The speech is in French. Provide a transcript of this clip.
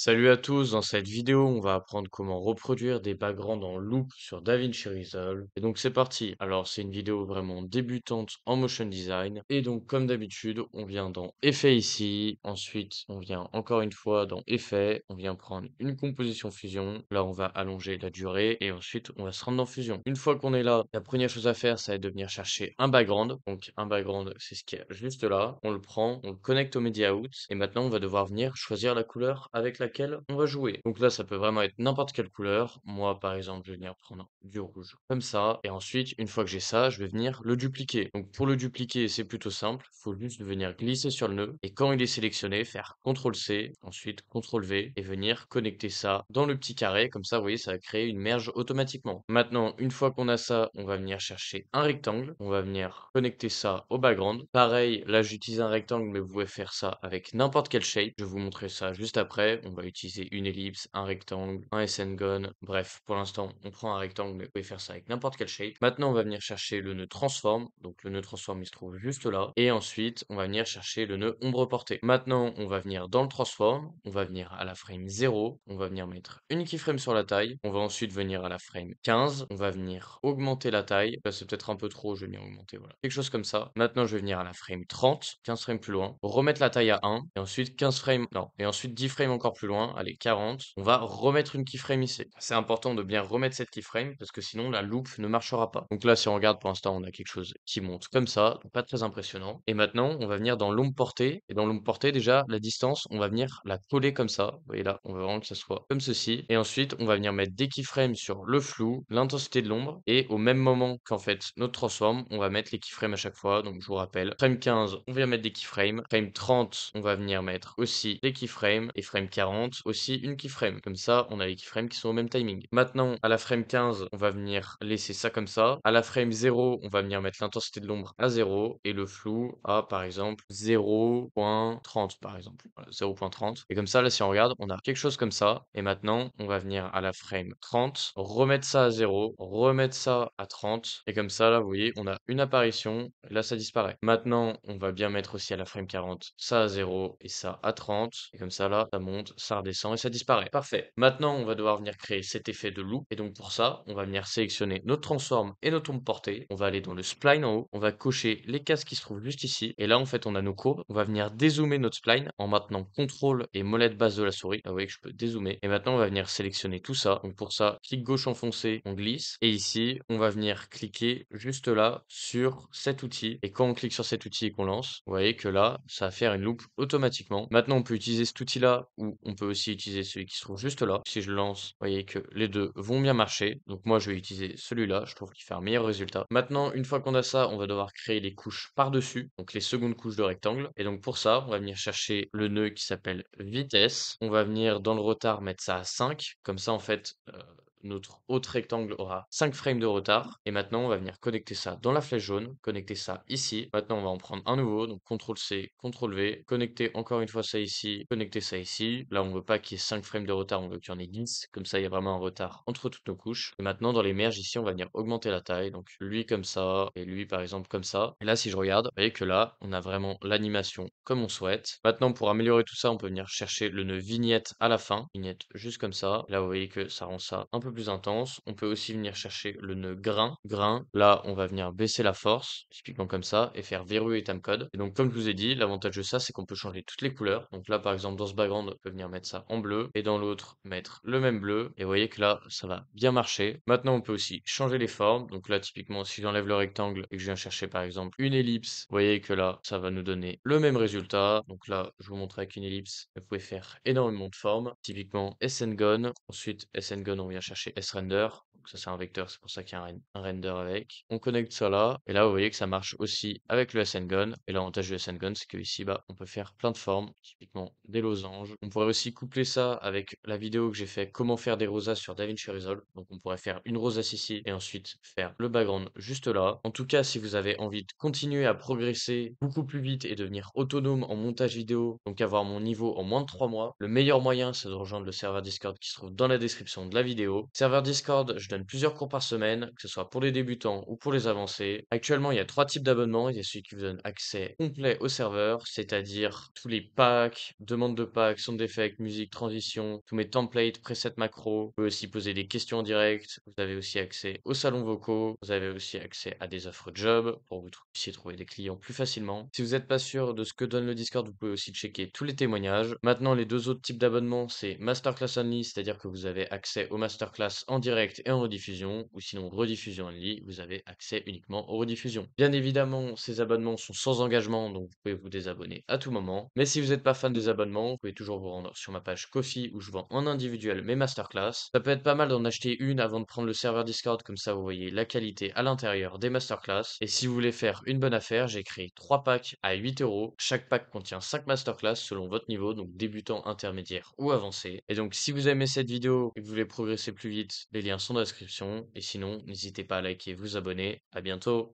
Salut à tous, dans cette vidéo, on va apprendre comment reproduire des backgrounds en loop sur DaVinci Resolve. Et donc c'est parti. Alors c'est une vidéo vraiment débutante en motion design. Et donc comme d'habitude, on vient dans Effet ici. Ensuite, on vient encore une fois dans Effet. On vient prendre une composition fusion. Là, on va allonger la durée. Et ensuite, on va se rendre dans Fusion. Une fois qu'on est là, la première chose à faire, ça va être de venir chercher un background. Donc un background, c'est ce qui est juste là. On le prend, on le connecte au Media Out. Et maintenant, on va devoir venir choisir la couleur avec laquelle on va jouer. Donc là, ça peut vraiment être n'importe quelle couleur. Moi, par exemple, je vais venir prendre du rouge comme ça. Et ensuite, une fois que j'ai ça, je vais venir le dupliquer. Donc pour le dupliquer, c'est plutôt simple. Il faut juste venir glisser sur le nœud. Et quand il est sélectionné, faire CTRL-C, ensuite CTRL-V et venir connecter ça dans le petit carré. Comme ça, vous voyez, ça va créer une merge automatiquement. Maintenant, une fois qu'on a ça, on va venir chercher un rectangle. On va venir connecter ça au background. Pareil, là, j'utilise un rectangle, mais vous pouvez faire ça avec n'importe quelle shape. Je vais vous montrer ça juste après. On va utiliser une ellipse, un rectangle, un SN-Gun. Bref, pour l'instant, on prend un rectangle, mais vous pouvez faire ça avec n'importe quelle shape. Maintenant, on va venir chercher le nœud transform. Donc, le nœud transform, il se trouve juste là. Et ensuite, on va venir chercher le nœud ombre portée. Maintenant, on va venir dans le transform. On va venir à la frame 0. On va venir mettre une keyframe sur la taille. On va ensuite venir à la frame 15. On va venir augmenter la taille. Là, c'est peut-être un peu trop. Je vais venir augmenter, voilà. Quelque chose comme ça. Maintenant, je vais venir à la frame 30. 15 frames plus loin. Remettre la taille à 1. Et ensuite, 15 frames, non. Et ensuite, 10 frames encore plus loin. Allez, 40. On va remettre une keyframe ici. C'est important de bien remettre cette keyframe parce que sinon, la loupe ne marchera pas. Donc là, si on regarde pour l'instant, on a quelque chose qui monte comme ça. Donc pas très impressionnant. Et maintenant, on va venir dans l'ombre portée. Et dans l'ombre portée, déjà, la distance, on va venir la coller comme ça. Vous voyez là, on veut vraiment que ça soit comme ceci. Et ensuite, on va venir mettre des keyframes sur le flou, l'intensité de l'ombre. Et au même moment qu'en fait, notre transform, on va mettre les keyframes à chaque fois. Donc je vous rappelle, frame 15, on vient mettre des keyframes. Frame 30, on va venir mettre aussi des keyframes. Et frame 40, aussi une keyframe. Comme ça, on a les keyframes qui sont au même timing. Maintenant, à la frame 15, on va venir laisser ça comme ça. À la frame 0, on va venir mettre l'intensité de l'ombre à 0 et le flou à, par exemple, 0.30, par exemple. Voilà, 0.30. Et comme ça, là, si on regarde, on a quelque chose comme ça. Et maintenant, on va venir à la frame 30, remettre ça à 0, remettre ça à 30. Et comme ça, là, vous voyez, on a une apparition. Là, ça disparaît. Maintenant, on va bien mettre aussi à la frame 40 ça à 0 et ça à 30. Et comme ça, là, ça monte, ça redescend et ça disparaît. Parfait. Maintenant, on va devoir venir créer cet effet de loop. Et donc, pour ça, on va venir sélectionner notre transform et notre ombre portée. On va aller dans le spline en haut. On va cocher les cases qui se trouvent juste ici. Et là, en fait, on a nos courbes. On va venir dézoomer notre spline en maintenant CTRL et molette basse de la souris. Là, vous voyez que je peux dézoomer. Et maintenant, on va venir sélectionner tout ça. Donc, pour ça, clic gauche enfoncé, on glisse. Et ici, on va venir cliquer juste là sur cet outil. Et quand on clique sur cet outil et qu'on lance, vous voyez que là, ça va faire une loupe automatiquement. Maintenant, on peut utiliser cet outil-là ou on peut aussi utiliser celui qui se trouve juste là. Si je lance, vous voyez que les deux vont bien marcher. Donc moi, je vais utiliser celui-là. Je trouve qu'il fait un meilleur résultat. Maintenant, une fois qu'on a ça, on va devoir créer les couches par-dessus. Donc les secondes couches de rectangle. Et donc pour ça, on va venir chercher le nœud qui s'appelle vitesse. On va venir dans le retard mettre ça à 5. Comme ça, en fait, notre autre rectangle aura 5 frames de retard. Et maintenant, on va venir connecter ça dans la flèche jaune, connecter ça ici. Maintenant, on va en prendre un nouveau, donc CTRL-C, CTRL-V, connecter encore une fois ça ici, connecter ça ici. Là, on veut pas qu'il y ait 5 frames de retard, on veut qu'il y en ait 10. Comme ça, il y a vraiment un retard entre toutes nos couches. Et maintenant, dans les merges, ici, on va venir augmenter la taille. Donc, lui comme ça, et lui, par exemple, comme ça. Et là, si je regarde, vous voyez que là, on a vraiment l'animation comme on souhaite. Maintenant, pour améliorer tout ça, on peut venir chercher le nœud vignette à la fin. Vignette juste comme ça. Là, vous voyez que ça rend ça un peu plus intense. On peut aussi venir chercher le nœud grain. Grain, là, on va venir baisser la force, typiquement comme ça, et faire verrouiller timecode. Et donc, comme je vous ai dit, l'avantage de ça, c'est qu'on peut changer toutes les couleurs. Donc là, par exemple, dans ce background, on peut venir mettre ça en bleu, et dans l'autre, mettre le même bleu. Et vous voyez que là, ça va bien marcher. Maintenant, on peut aussi changer les formes. Donc là, typiquement, si j'enlève le rectangle et que je viens chercher, par exemple, une ellipse, vous voyez que là, ça va nous donner le même résultat. Donc là, je vous montre avec une ellipse, vous pouvez faire énormément de formes. Typiquement, SNGone. Ensuite, SNGone, on vient chercher SRender. Donc ça, c'est un vecteur, c'est pour ça qu'il y a un render avec. On connecte ça là. Et là, vous voyez que ça marche aussi avec le SNGone. Et l'avantage du SNGone, c'est que ici, bah, on peut faire plein de formes. Typiquement, des losanges. On pourrait aussi coupler ça avec la vidéo que j'ai fait comment faire des rosas sur DaVinci Resolve. Donc on pourrait faire une rosace ici et ensuite faire le background juste là. En tout cas, si vous avez envie de continuer à progresser beaucoup plus vite et devenir autonome en montage vidéo, donc avoir mon niveau en moins de 3 mois, le meilleur moyen, c'est de rejoindre le serveur Discord qui se trouve dans la description de la vidéo. Serveur Discord, je donne plusieurs cours par semaine, que ce soit pour les débutants ou pour les avancés. Actuellement, il y a 3 types d'abonnements. Il y a celui qui vous donne accès complet au serveur, c'est-à-dire tous les packs, demandes de packs, sound effects, musique, transition, tous mes templates, presets macro. Vous pouvez aussi poser des questions en direct. Vous avez aussi accès aux salons vocaux. Vous avez aussi accès à des offres job pour que vous puissiez trouver des clients plus facilement. Si vous n'êtes pas sûr de ce que donne le Discord, vous pouvez aussi checker tous les témoignages. Maintenant, les deux autres types d'abonnements, c'est Masterclass Only, c'est-à-dire que vous avez accès aux masterclass en direct et en rediffusion, ou sinon rediffusion only, vous avez accès uniquement aux rediffusions. Bien évidemment, ces abonnements sont sans engagement, donc vous pouvez vous désabonner à tout moment. Mais si vous n'êtes pas fan des abonnements, vous pouvez toujours vous rendre sur ma page Ko-fi où je vends en individuel mes masterclass. Ça peut être pas mal d'en acheter une avant de prendre le serveur Discord, comme ça vous voyez la qualité à l'intérieur des masterclass. Et si vous voulez faire une bonne affaire, j'ai créé 3 packs à 8 euros. Chaque pack contient 5 masterclass selon votre niveau, donc débutant, intermédiaire ou avancé. Et donc si vous aimez cette vidéo et que vous voulez progresser plus vite, les liens sont dans la description. Et sinon, n'hésitez pas à liker, vous abonner. À bientôt.